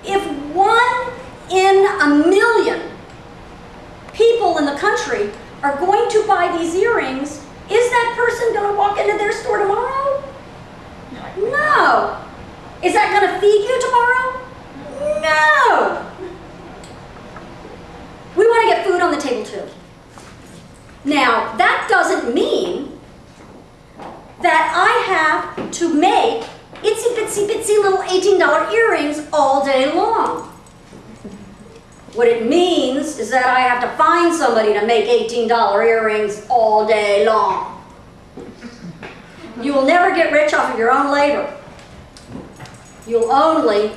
If 1 in a million people in the country are going to buy these earrings, is that person going to walk into their store tomorrow? No. Is that going to feed you tomorrow? No. We want to get food on the table too. Now, that doesn't mean that I have to make itsy bitsy bitsy little $18 earrings all day long. What it means is that I have to find somebody to make $18 earrings all day long. You will never get rich off of your own labor. You'll only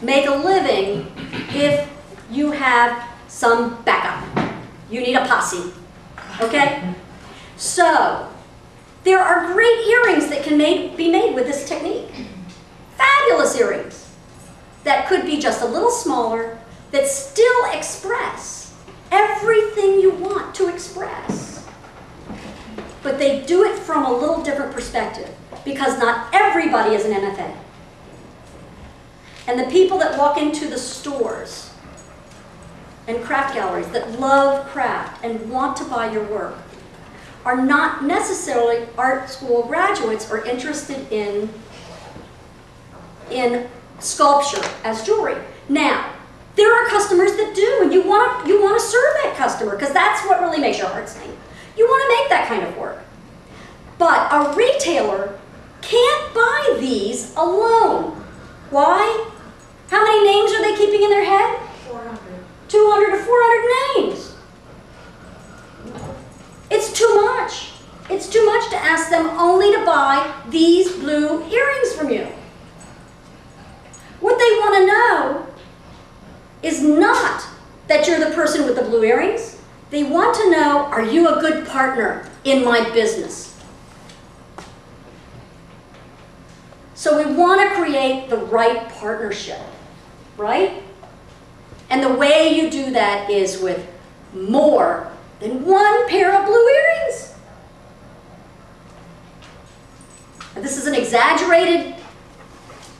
make a living if you have some backup. You need a posse, okay? So, there are great earrings that can be made with this technique. Fabulous earrings that could be just a little smaller, that still express everything you want to express. But they do it from a little different perspective, because not everybody is an MFA. And the people that walk into the stores and craft galleries that love craft and want to buy your work are not necessarily art school graduates or interested in sculpture as jewelry. Now, there are customers that do, and you want to serve that customer, because that's what really makes your heart sing. You want to make that kind of work. But a retailer can't buy these alone. Why? How many names are they keeping in their head? 400. 200 to 400 names. It's too much. It's too much to ask them only to buy these blue earrings from you. What they want to know is not that you're the person with the blue earrings. They want to know, are you a good partner in my business? So we want to create the right partnership, right? And the way you do that is with more than one pair of blue earrings. And this is an exaggerated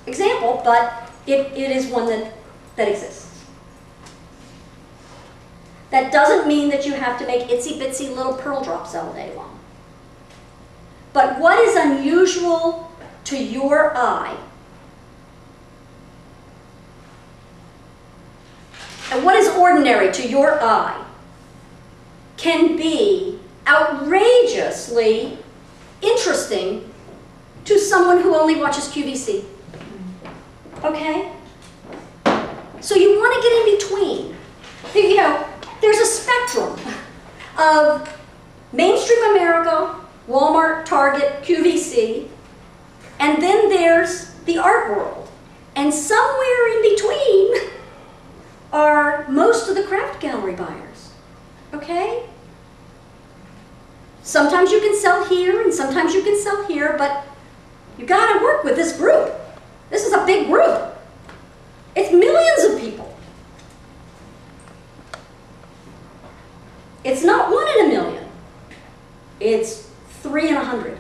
example, but it is one that exists. That doesn't mean that you have to make itsy bitsy little pearl drops all day long. But what is unusual to your eye, and what is ordinary to your eye, can be outrageously interesting to someone who only watches QVC. Okay? So you want to get in between. You know, there's a spectrum of mainstream America, Walmart, Target, QVC, and then there's the art world. And somewhere in between are most of the craft gallery buyers. Okay? Sometimes you can sell here and sometimes you can sell here, but you gotta work with this group. This is a big group. It's millions of people. It's not 1 in a million. It's 3 in 100.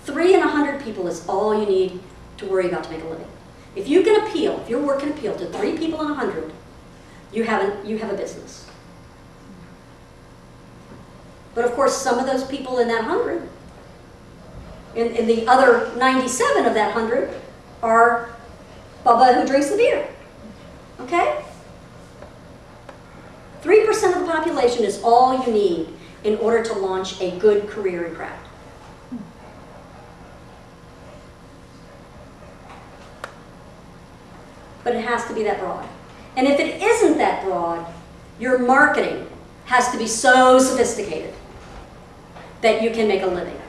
3 in 100 people is all you need to worry about to make a living. If you can appeal, if your work can appeal to 3 people in 100, you have a business. But of course, some of those people in that 100, in the other 97 of that 100, are Bubba who drinks the beer. Okay? 3% of the population is all you need in order to launch a good career in craft. But it has to be that broad. And if it isn't that broad, your marketing has to be so sophisticated that you can make a living.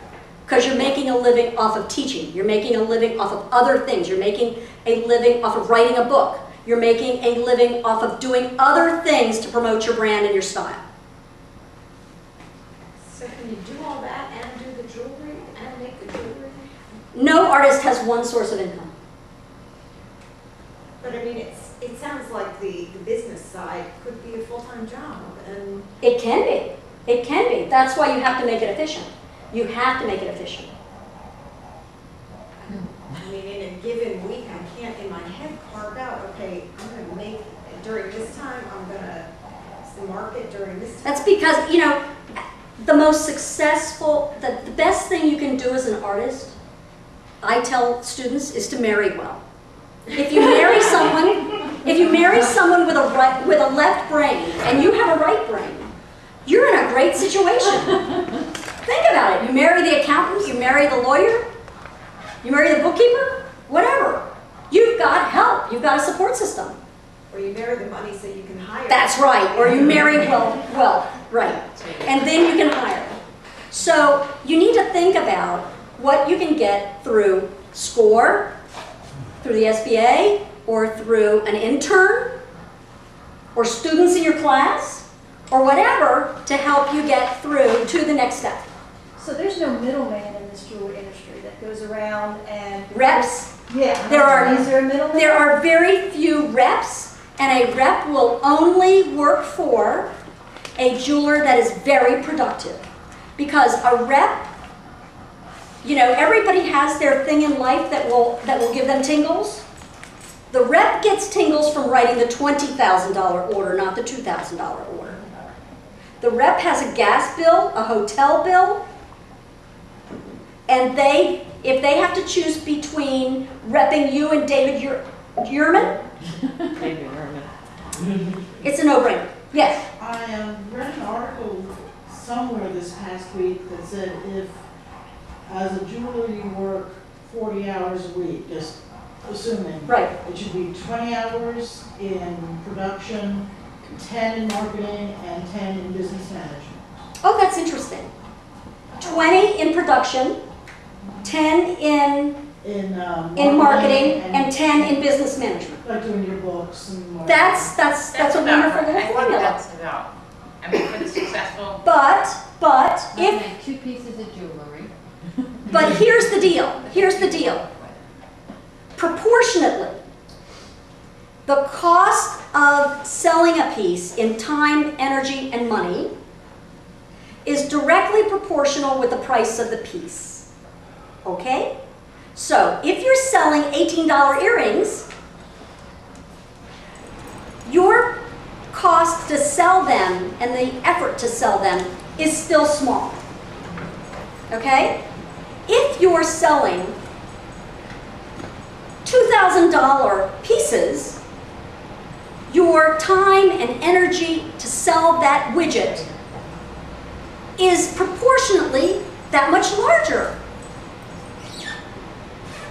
Because you're making a living off of teaching. You're making a living off of other things. You're making a living off of writing a book. You're making a living off of doing other things to promote your brand and your style. So can you do all that and do the jewelry and make the jewelry? No artist has one source of income. But I mean, it sounds like the business side could be a full-time job. And It can be. It can be. That's why you have to make it efficient. You have to make it efficient. I mean, in a given week, I can't in my head carve out, okay, I'm gonna make, during this time, I'm gonna market during this time. That's because, you know, the most successful, the best thing you can do as an artist, I tell students, is to marry well. If you marry someone with a left brain and you have a right brain, you're in a great situation. Think about it. You marry the accountant, you marry the lawyer, you marry the bookkeeper, whatever. You've got help. You've got a support system. Or you marry the money so you can hire. That's right. Or you marry well, right. And then you can hire. So you need to think about what you can get through SCORE, through the SBA, or through an intern, or students in your class, or whatever to help you get through to the next step. So there's no middleman in this jewelry industry that goes around and... Reps? Yeah. Is there a middleman? There are very few reps, and a rep will only work for a jeweler that is very productive. Because a rep, you know, everybody has their thing in life that will give them tingles. The rep gets tingles from writing the $20,000 order, not the $2,000 order. The rep has a gas bill, a hotel bill, and if they have to choose between repping you and David Yurman, it's a no-brainer. Yes? I read an article somewhere this past week that said if, as a jeweler, you work 40 hours a week, just assuming. Right. It should be 20 hours in production, 10 in marketing, and 10 in business management. Oh, that's interesting. 20 in production, 10 in marketing, and 10 in business management. Like doing your books and marketing. That's a wonderful little I think formula. that's about, I mean, for the successful. But if make 2 pieces of jewelry. but here's the deal. Here's the deal. Proportionately, the cost of selling a piece in time, energy, and money is directly proportional with the price of the piece. Okay? So, if you're selling $18 earrings, your cost to sell them and the effort to sell them is still small. Okay? If you're selling $2,000 pieces, your time and energy to sell that widget is proportionately that much larger.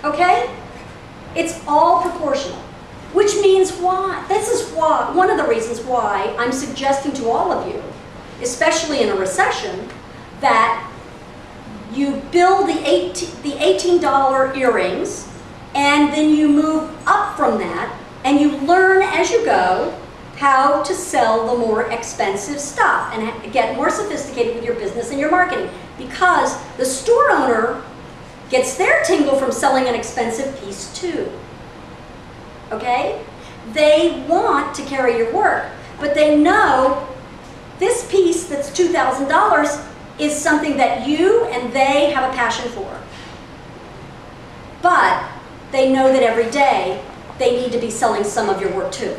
Okay? It's all proportional. Which means why? This is why, one of the reasons why I'm suggesting to all of you, especially in a recession, that you build the $18 earrings and then you move up from that and you learn as you go how to sell the more expensive stuff and get more sophisticated with your business and your marketing. Because the store owner gets their tingle from selling an expensive piece too. Okay? They want to carry your work, but they know this piece that's $2,000 is something that you and they have a passion for. But they know that every day they need to be selling some of your work too.